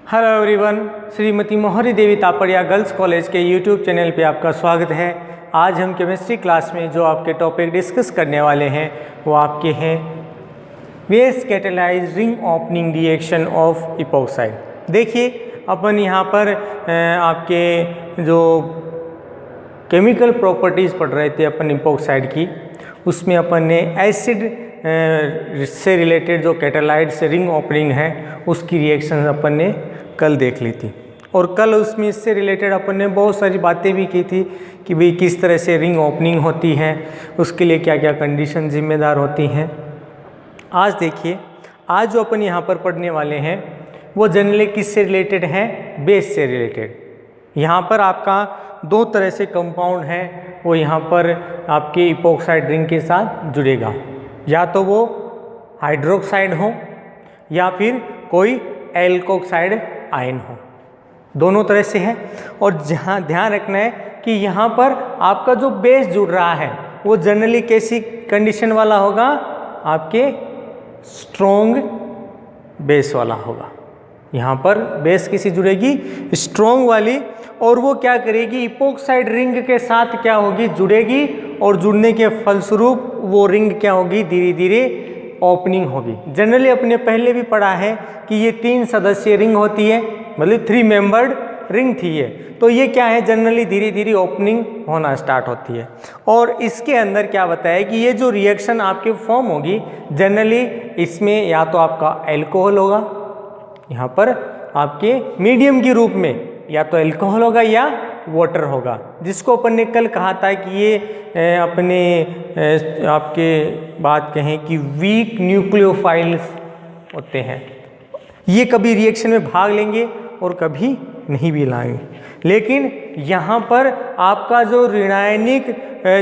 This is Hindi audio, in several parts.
हेलो एवरीवन, श्रीमती मोहरी देवी तापड़िया गर्ल्स कॉलेज के यूट्यूब चैनल पे आपका स्वागत है। आज हम केमिस्ट्री क्लास में जो आपके टॉपिक डिस्कस करने वाले हैं वो आपके हैं base catalysed ring opening reaction of epoxide. देखिए अपन यहाँ पर आपके जो केमिकल प्रॉपर्टीज़ पढ़ रहे थे अपन इपॉक्साइड की, उसमें अपन ने एसिड से रिलेटेड जो कैटालाइड से रिंग ओपनिंग है उसकी रिएक्शन अपन ने कल देख ली थी। और कल उसमें इससे रिलेटेड अपन ने बहुत सारी बातें भी की थी कि भाई किस तरह से रिंग ओपनिंग होती है, उसके लिए क्या क्या कंडीशन जिम्मेदार होती हैं। आज देखिए, आज जो अपन यहाँ पर पढ़ने वाले हैं वो जनरली किससे रिलेटेड हैं? बेस से रिलेटेड। यहाँ पर आपका दो तरह से कंपाउंड है वो यहाँ पर आपके इपॉक्साइड रिंग के साथ जुड़ेगा, या तो वो हाइड्रोक्साइड हो या फिर कोई एल्कोक्साइड आयन हो, दोनों तरह से है। और जहाँ ध्यान रखना है कि यहाँ पर आपका जो बेस जुड़ रहा है वो जनरली कैसी कंडीशन वाला होगा? आपके स्ट्रॉन्ग बेस वाला होगा। यहाँ पर बेस किसी जुड़ेगी? स्ट्रॉन्ग वाली। और वो क्या करेगी? इपॉक्साइड रिंग के साथ क्या होगी? जुड़ेगी, और जुड़ने के फलस्वरूप वो रिंग क्या होगी? धीरे धीरे ओपनिंग होगी। जनरली अपने पहले भी पढ़ा है कि ये 3 सदस्यीय रिंग होती है, मतलब 3 मेंबर्ड रिंग थी ये। तो ये क्या है? जनरली धीरे धीरे ओपनिंग होना स्टार्ट होती है। और इसके अंदर क्या बताया कि ये जो रिएक्शन आपके फॉर्म होगी जनरली इसमें या तो आपका अल्कोहल होगा, यहाँ पर आपके मीडियम के रूप में या तो अल्कोहल होगा या वाटर होगा, जिसको अपन ने कल कहा था कि ये अपने आपके बात कहें कि वीक न्यूक्लियोफाइल्स होते हैं। ये कभी रिएक्शन में भाग लेंगे और कभी नहीं भी लाएंगे, लेकिन यहाँ पर आपका जो ऋणायनिक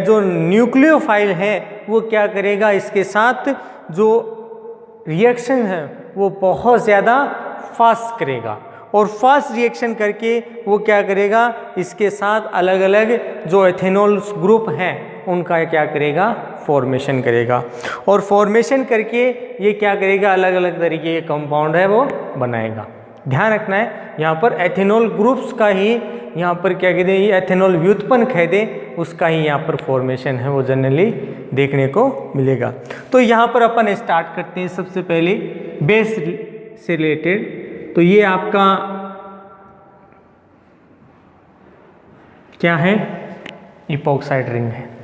जो न्यूक्लियोफाइल है वो क्या करेगा? इसके साथ जो रिएक्शन है वो बहुत ज़्यादा फास्ट करेगा, और फास्ट रिएक्शन करके वो क्या करेगा? इसके साथ अलग अलग जो एथेनॉल ग्रुप हैं उनका क्या करेगा? फॉर्मेशन करेगा। और फॉर्मेशन करके ये क्या करेगा? अलग अलग तरीके के कंपाउंड है वो बनाएगा। ध्यान रखना है यहाँ पर एथेनॉल ग्रुप्स का ही यहाँ पर क्या कहते हैं, ये एथेनॉल व्युत्पन्न कहते उसका ही यहाँ पर फॉर्मेशन है वो जनरली देखने को मिलेगा। तो यहाँ पर अपन स्टार्ट करते हैं सबसे पहले बेस से रिलेटेड। तो ये आपका क्या है? इपॉक्साइड रिंग है।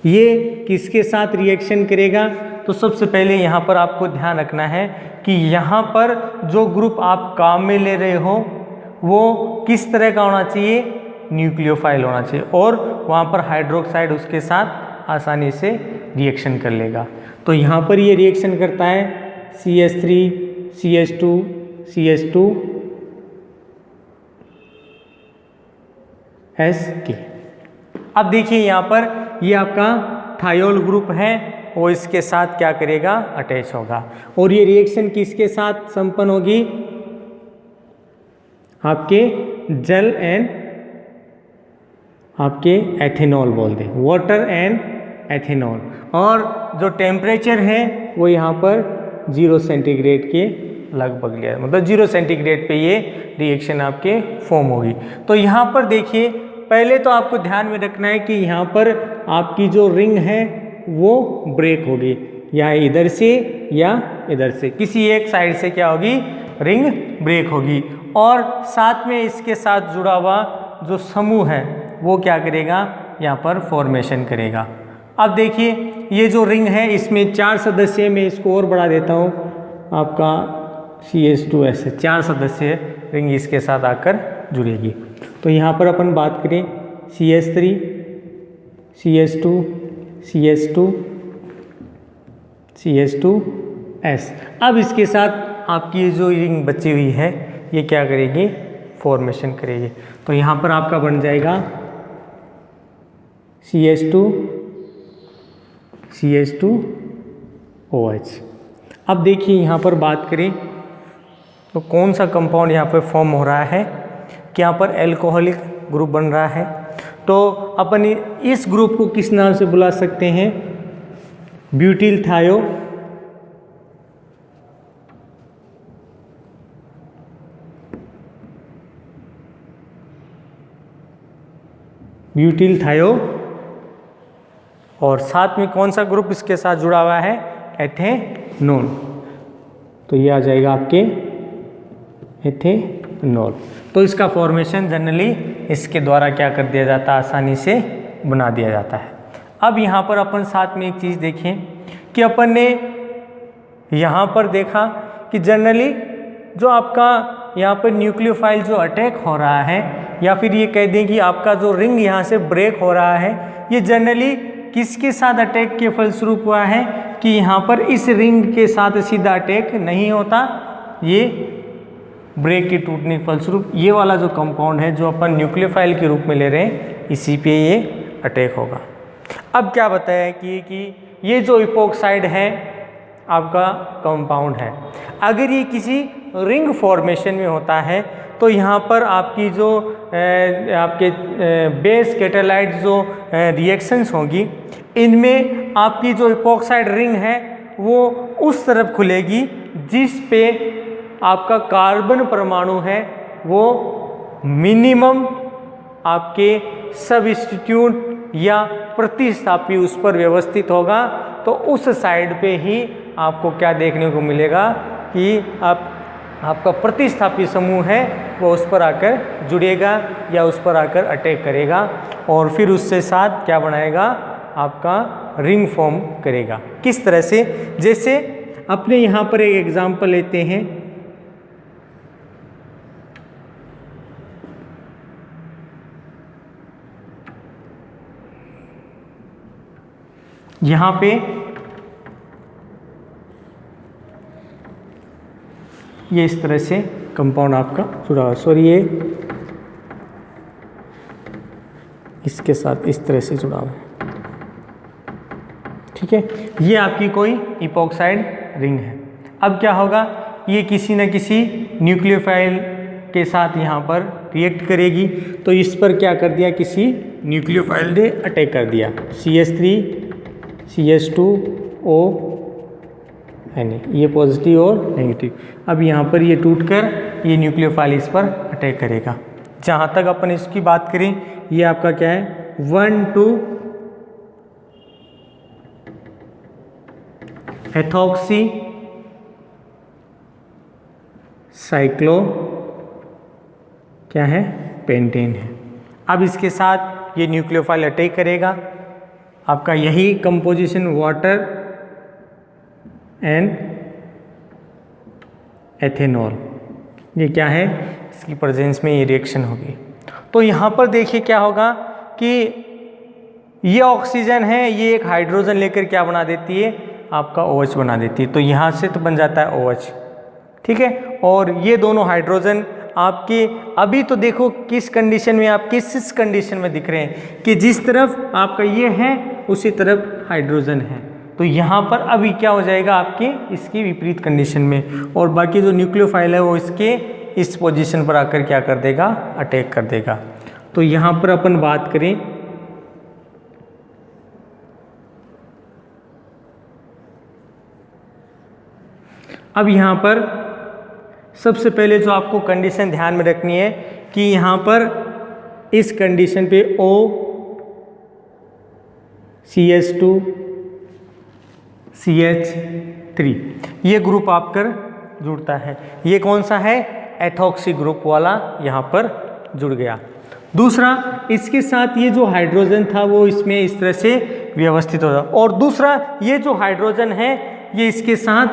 ये किसके साथ रिएक्शन करेगा? तो सबसे पहले यहाँ पर आपको ध्यान रखना है कि यहाँ पर जो ग्रुप आप काम में ले रहे हो वो किस तरह का होना चाहिए? न्यूक्लियोफाइल होना चाहिए, और वहाँ पर हाइड्रोक्साइड उसके साथ आसानी से रिएक्शन कर लेगा। तो यहाँ पर ये रिएक्शन करता है CH3 CH2 CH2 SK। अब देखिए यहाँ पर ये आपका थायोल ग्रुप है, वो इसके साथ क्या करेगा? अटैच होगा। और ये रिएक्शन किसके साथ संपन्न होगी? आपके जल एंड आपके एथेनॉल बोल दें, वाटर एंड एथेनॉल। और जो टेम्परेचर है वो यहाँ पर 0 सेंटीग्रेड के लगभग लिया, मतलब 0 सेंटीग्रेड पे ये रिएक्शन आपके फॉर्म होगी। तो यहाँ पर देखिए, पहले तो आपको ध्यान में रखना है कि यहाँ पर आपकी जो रिंग है वो ब्रेक होगी, या इधर से या इधर से, किसी एक साइड से क्या होगी? रिंग ब्रेक होगी। और साथ में इसके साथ जुड़ा हुआ जो समूह है वो क्या करेगा? यहाँ पर फॉर्मेशन करेगा। अब देखिए ये जो रिंग है इसमें 4 सदस्य, मैं इसको और बढ़ा देता हूँ, आपका CH2S 4 सदस्य रिंग इसके साथ आकर जुड़ेगी। तो यहाँ पर अपन बात करें CH3 CH2 CH2 CH2S। अब इसके साथ आपकी जो रिंग बची हुई है ये क्या करेगी? फॉर्मेशन करेगी। तो यहाँ पर आपका बन जाएगा CH2 CH2OH। अब देखिए यहाँ पर बात करें तो कौन सा कंपाउंड यहाँ पर फॉर्म हो रहा है कि यहाँ पर एल्कोहलिक ग्रुप बन रहा है। तो अपन इस ग्रुप को किस नाम से बुला सकते हैं? ब्यूटिल थायो ब्यूटिल थायो, और साथ में कौन सा ग्रुप इसके साथ जुड़ा हुआ है, एथेनोल। तो ये आ जाएगा आपके एथेनॉल। तो इसका फॉर्मेशन जनरली इसके द्वारा क्या कर दिया जाता है, आसानी से बना दिया जाता है। अब यहाँ पर अपन साथ में एक चीज़ देखें कि अपन ने यहाँ पर देखा कि जनरली जो आपका यहाँ पर न्यूक्लियोफाइल जो अटैक हो रहा है, या फिर ये कह दें कि आपका जो रिंग यहाँ से ब्रेक हो रहा है, ये जनरली किसके साथ अटैक के फलस्वरूप हुआ है कि यहाँ पर इस रिंग के साथ सीधा अटैक नहीं होता, ये ब्रेक के टूटने के फलस्वरूप ये वाला जो कंपाउंड है जो अपन न्यूक्लियोफाइल के रूप में ले रहे हैं, इसी पे ये अटैक होगा। अब क्या बताया कि ये जो इपोक्साइड है आपका कंपाउंड है, अगर ये किसी रिंग फॉर्मेशन में होता है तो यहाँ पर आपकी जो आपके बेस कैटालाइट जो रिएक्शंस होंगी, इनमें आपकी जो इपोक्साइड रिंग है वो उस तरफ खुलेगी जिस पे आपका कार्बन परमाणु है वो मिनिमम आपके सबस्टिट्यूट या प्रतिस्थापी उस पर व्यवस्थित होगा। तो उस साइड पे ही आपको क्या देखने को मिलेगा कि आपका प्रतिस्थापी समूह है वो उस पर आकर जुड़ेगा या उस पर आकर अटैक करेगा, और फिर उससे साथ क्या बनाएगा, आपका रिंग फॉर्म करेगा। किस तरह से, जैसे अपने यहाँ पर एक एग्जाम्पल लेते हैं, यहाँ पे ये इस तरह से कंपाउंड आपका जुड़ा हुआ, सॉरी ये इसके साथ इस तरह से जुड़ा हुआ है, ठीक है। ये आपकी कोई इपोक्साइड रिंग है। अब क्या होगा, ये किसी न किसी न्यूक्लियोफाइल के साथ यहाँ पर रिएक्ट करेगी, तो इस पर क्या कर दिया, किसी न्यूक्लियोफाइल ने अटैक कर दिया, CH3 CH2O यानी ये पॉजिटिव और नेगेटिव। अब यहाँ पर ये टूटकर ये न्यूक्लियोफाइल इस पर अटैक करेगा। जहाँ तक अपन इसकी बात करें, ये आपका क्या है, 1,2 एथॉक्सी साइक्लो क्या है, पेंटेन है। अब इसके साथ ये न्यूक्लियोफाइल अटैक करेगा, आपका यही कंपोजिशन वाटर एंड एथेनॉल, ये क्या है, इसकी प्रेजेंस में ये रिएक्शन होगी। तो यहाँ पर देखिए क्या होगा कि ये ऑक्सीजन है, ये एक हाइड्रोजन लेकर क्या बना देती है, आपका OH बना देती है। तो यहाँ से तो बन जाता है OH, ठीक है। और ये दोनों हाइड्रोजन आपके अभी तो देखो किस कंडीशन में, आप किस कंडीशन में दिख रहे हैं कि जिस तरफ आपका ये है उसी तरफ हाइड्रोजन है। तो यहाँ पर अभी क्या हो जाएगा आपके इसकी विपरीत कंडीशन में, और बाकी जो न्यूक्लियोफाइल है वो इसके इस पोजीशन पर आकर क्या कर देगा, अटैक कर देगा। तो यहाँ पर अपन बात करें, अब यहाँ पर सबसे पहले जो आपको कंडीशन ध्यान में रखनी है कि यहाँ पर इस कंडीशन पे O CH2 CH3 ये ग्रुप आपकर जुड़ता है। ये कौन सा है, एथॉक्सी ग्रुप वाला यहाँ पर जुड़ गया। दूसरा, इसके साथ ये जो हाइड्रोजन था वो इसमें इस तरह से व्यवस्थित हो जाए, और दूसरा ये जो हाइड्रोजन है ये इसके साथ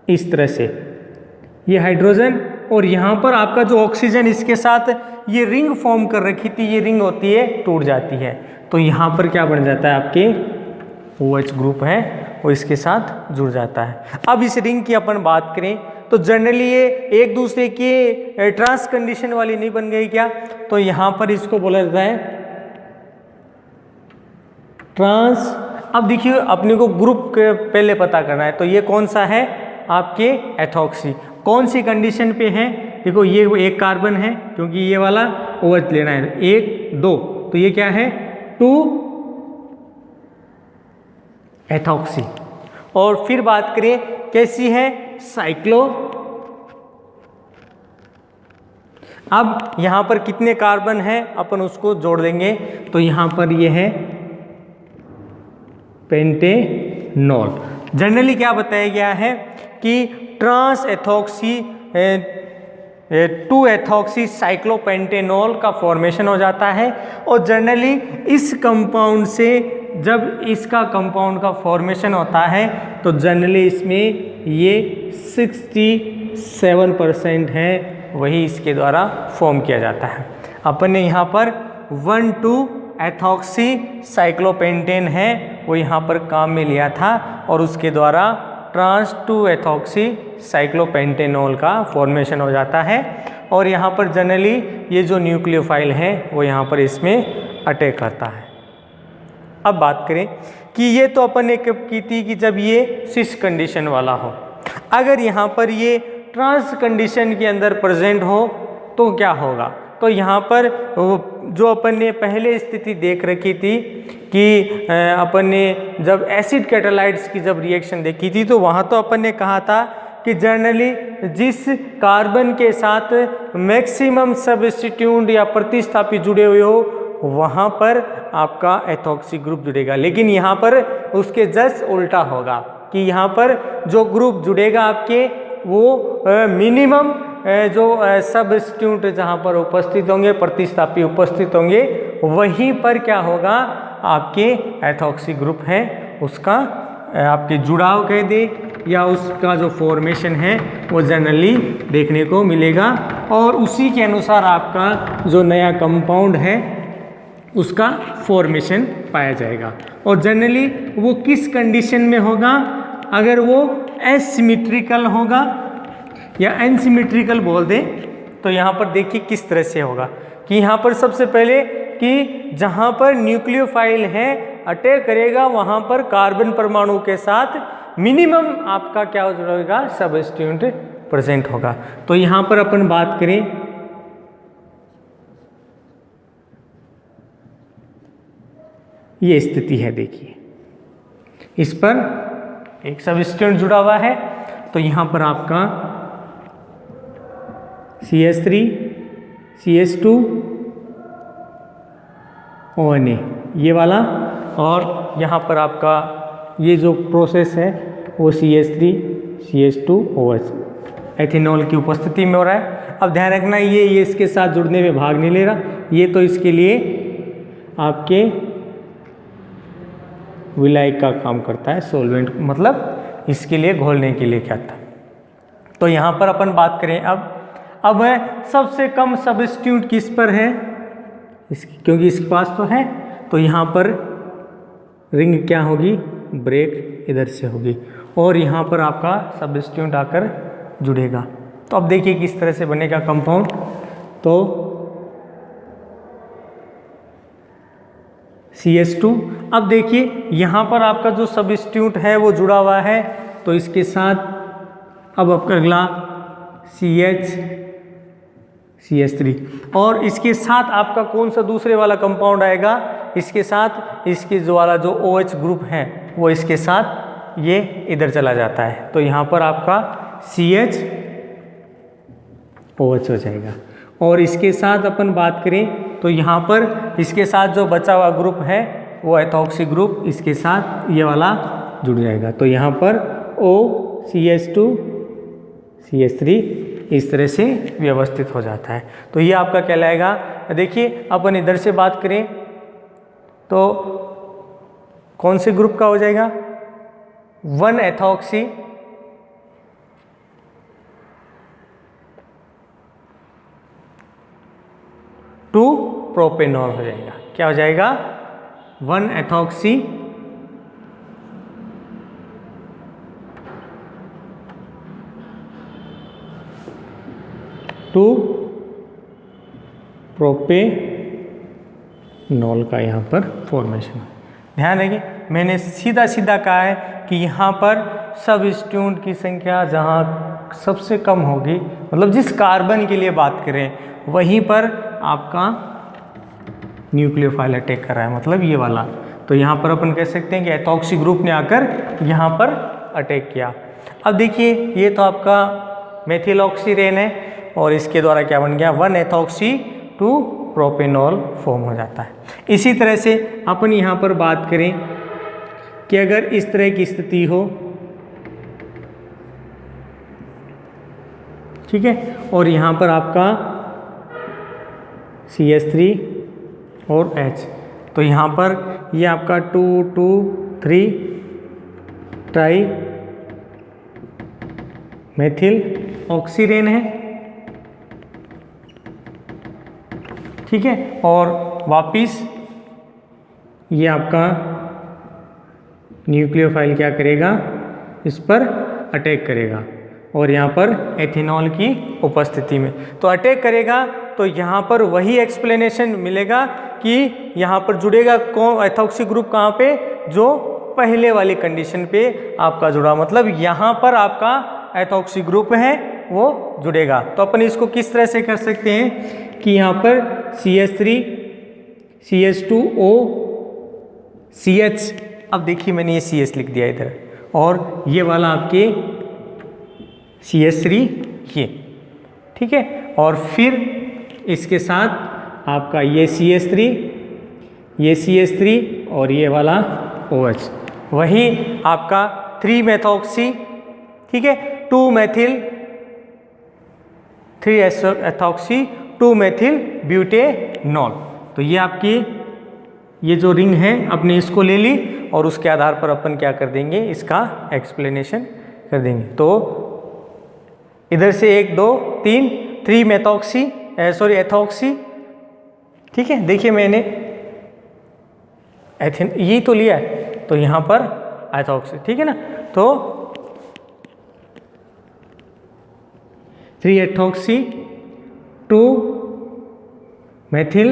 इस तरह से, ये हाइड्रोजन और यहाँ पर आपका जो ऑक्सीजन इसके साथ ये रिंग फॉर्म कर रखी थी, ये रिंग होती है टूट जाती है। तो यहाँ पर क्या बन जाता है, आपके OH ग्रुप है वो इसके साथ जुड़ जाता है। अब इस रिंग की अपन बात करें तो जनरली ये एक दूसरे के ट्रांस कंडीशन वाली नहीं बन गई क्या, तो यहाँ पर इसको बोला जाता है ट्रांस। अब देखिए अपने को ग्रुप के पहले पता करना है, तो ये कौन सा है, आपके एथॉक्सी। कौन सी कंडीशन पे है, देखो ये एक कार्बन है क्योंकि ये वाला OH लेना है, 1 2, तो ये क्या है 2 एथॉक्सी। और फिर बात करें कैसी है, साइक्लो अब यहाँ पर कितने कार्बन हैं अपन उसको जोड़ देंगे। तो यहाँ पर ये है पेंटेनॉल। जनरली क्या बताया गया है कि ट्रांस एथॉक्सी 2 एथॉक्सी साइक्लोपेंटेनॉल का फॉर्मेशन हो जाता है। और जनरली इस कंपाउंड से जब इसका कंपाउंड का फॉर्मेशन होता है तो जनरली इसमें ये 67% है वही इसके द्वारा फॉर्म किया जाता है। अपन ने यहाँ पर 1,2 एथॉक्सी साइक्लोपेंटेन है वो यहाँ पर काम में लिया था और उसके द्वारा ट्रांस 2 एथॉक्सी साइक्लोपेंटेनॉल का फॉर्मेशन हो जाता है। और यहाँ पर जनरली ये जो न्यूक्लियोफाइल है वो यहाँ पर इसमें अटैक करता है। अब बात करें कि ये तो अपन ने कब की थी कि जब ये सिस कंडीशन वाला हो। अगर यहाँ पर ये ट्रांस कंडीशन के अंदर प्रेजेंट हो तो क्या होगा। तो यहाँ पर जो अपन ने पहले स्थिति देख रखी थी कि अपन ने जब एसिड कैटालाइट्स की जब रिएक्शन देखी थी तो वहाँ तो अपन ने कहा था कि जनरली जिस कार्बन के साथ मैक्सिमम सब्स्टिट्यूट या प्रतिस्थापी जुड़े हुए हो वहाँ पर आपका एथॉक्सी ग्रुप जुड़ेगा। लेकिन यहाँ पर उसके जस्ट उल्टा होगा कि यहाँ पर जो ग्रुप जुड़ेगा आपके वो मिनिमम जो सब्स्टिट्यूट जहाँ पर उपस्थित होंगे, प्रतिस्थापी उपस्थित होंगे, वहीं पर क्या होगा आपके एथॉक्सी ग्रुप है उसका आपके जुड़ाव कह दे या उसका जो फॉर्मेशन है वो जनरली देखने को मिलेगा। और उसी के अनुसार आपका जो नया कंपाउंड है उसका फॉर्मेशन पाया जाएगा। और जनरली वो किस कंडीशन में होगा, अगर वो एसिमेट्रिकल होगा या एनसिमेट्रिकल बोल दें तो यहाँ पर देखिए किस तरह से होगा कि यहाँ पर सबसे पहले कि जहाँ पर न्यूक्लियोफाइल है अटैक करेगा वहाँ पर कार्बन परमाणु के साथ मिनिमम आपका क्या होगा सब्स्टिट्यूट प्रेजेंट होगा। तो यहाँ पर अपन बात करें ये स्थिति है, देखिए इस पर एक सब्स्टिट्यूट जुड़ा हुआ है तो यहाँ पर आपका CH3 CH2 ONA ये वाला, और यहाँ पर आपका ये जो प्रोसेस है वो CH3 CH2 OH एथेनॉल की उपस्थिति में हो रहा है। अब ध्यान रखना ये इसके साथ जुड़ने में भाग नहीं ले रहा, ये तो इसके लिए आपके विलायक का काम करता है, सोलवेंट मतलब इसके लिए घोलने के लिए क्या था। तो यहाँ पर अपन बात करें अब सबसे कम सब्स्टिट्यूट किस पर है क्योंकि इसके पास तो है तो यहाँ पर रिंग क्या होगी ब्रेक इधर से होगी और यहाँ पर आपका सब्स्टिट्यूट आकर जुड़ेगा। तो अब देखिए किस तरह से बनेगा कंपाउंड। तो CH2, अब देखिए यहाँ पर आपका जो सब्स्टिट्यूट है वो जुड़ा हुआ है तो इसके साथ अब आपका अगला CH3 और इसके साथ आपका कौन सा दूसरे वाला कंपाउंड आएगा, इसके साथ इसके जो वाला जो OH ग्रुप है वो इसके साथ ये इधर चला जाता है तो यहाँ पर आपका CHOH हो जाएगा। और इसके साथ अपन बात करें तो यहाँ पर इसके साथ जो बचा हुआ ग्रुप है वो एथॉक्सी ग्रुप इसके साथ ये वाला जुड़ जाएगा तो यहाँ पर OCH2 CH3 इस तरह से व्यवस्थित हो जाता है। तो ये आपका कहलाएगा। देखिए अपन इधर से बात करें तो कौन से ग्रुप का हो जाएगा 1 एथॉक्सी 2 प्रोपेनॉल हो जाएगा। क्या हो जाएगा 1 एथॉक्सी 2 प्रोपेनॉल का यहाँ पर फॉर्मेशन। ध्यान रखिए मैंने सीधा कहा है कि यहाँ पर सब्स्टिट्यूट की संख्या जहाँ सबसे कम होगी मतलब जिस कार्बन के लिए बात करें वहीं पर आपका न्यूक्लियोफाइल अटैक कर रहा है मतलब ये वाला। तो यहाँ पर अपन कह सकते हैं कि एथॉक्सी ग्रुप ने आकर यहाँ पर अटैक किया। अब देखिए ये तो आपका मेथिलऑक्सीरेन है और इसके द्वारा क्या बन गया 1-एथॉक्सी 2-प्रोपेनॉल फॉर्म हो जाता है। इसी तरह से अपन यहाँ पर बात करें कि अगर इस तरह की स्थिति हो, ठीक है, और यहाँ पर आपका CH3 और H, तो यहाँ पर ये आपका 2,2,3 ट्राई मेथिल ऑक्सीरेन है, ठीक है, और वापिस ये आपका न्यूक्लियोफाइल क्या करेगा, इस पर अटैक करेगा और यहाँ पर एथेनॉल की उपस्थिति में तो अटैक करेगा। तो यहाँ पर वही एक्सप्लेनेशन मिलेगा कि यहाँ पर जुड़ेगा कौन एथॉक्सी ग्रुप कहाँ पे, जो पहले वाली कंडीशन पे आपका जुड़ा, मतलब यहाँ पर आपका एथॉक्सी ग्रुप है वो जुड़ेगा। तो अपन इसको किस तरह से कर सकते हैं कि यहाँ पर CH3 CH2O CH, अब देखिए मैंने ये CH लिख दिया इधर, और ये वाला आपके CH3 ये, ठीक है, और फिर इसके साथ आपका ये CH3 ये CH3 और ये वाला OH, वही आपका 3-मेथॉक्सी, ठीक है, 2-मेथिल 3-एथॉक्सी 2-मेथिल ब्यूटेनॉल। तो ये आपकी ये जो रिंग है अपने इसको ले ली और उसके आधार पर अपन क्या कर देंगे, इसका एक्सप्लेनेशन कर देंगे। तो इधर से 1 2 3 3-मेथॉक्सी एथॉक्सी, ठीक है, देखिए मैंने एथेन ये तो लिया है, तो यहाँ पर एथॉक्सी, ठीक है ना, तो 3-एथॉक्सी 2-मेथिल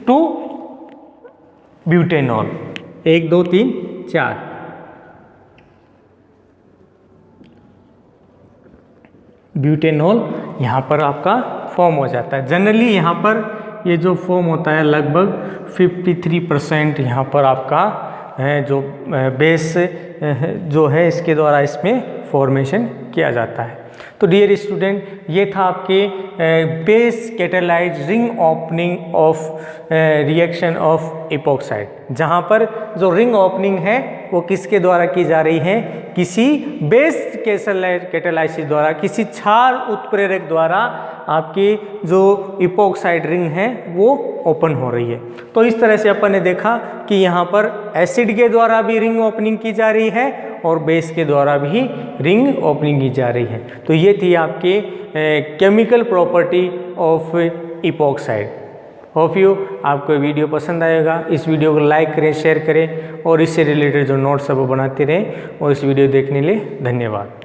2-ब्यूटेनॉल 1 2 3 4, ब्यूटेनॉल यहाँ पर आपका फॉर्म हो जाता है। जनरली यहाँ पर ये जो फॉर्म होता है लगभग 53% यहाँ पर आपका जो बेस जो है इसके द्वारा इसमें फॉर्मेशन किया जाता है। तो डियर स्टूडेंट, ये था आपके base catalyse ring opening of reaction of epoxide, जहाँ पर जो रिंग ओपनिंग है वो किसके द्वारा की जा रही है, किसी बेस कैटालाइसिस द्वारा, किसी क्षार उत्प्रेरक द्वारा आपकी जो इपॉक्साइड रिंग है वो ओपन हो रही है। तो इस तरह से अपन ने देखा कि यहाँ पर एसिड के द्वारा भी रिंग ओपनिंग की जा रही है और बेस के द्वारा भी रिंग ओपनिंग की जा रही है। तो ये थी आपके chemical property of epoxide. Hope you आपको वीडियो पसंद आएगा। इस वीडियो को लाइक करें, शेयर करें और इससे रिलेटेड जो नोट्स है वो बनाते रहें। और इस वीडियो देखने के लिए धन्यवाद।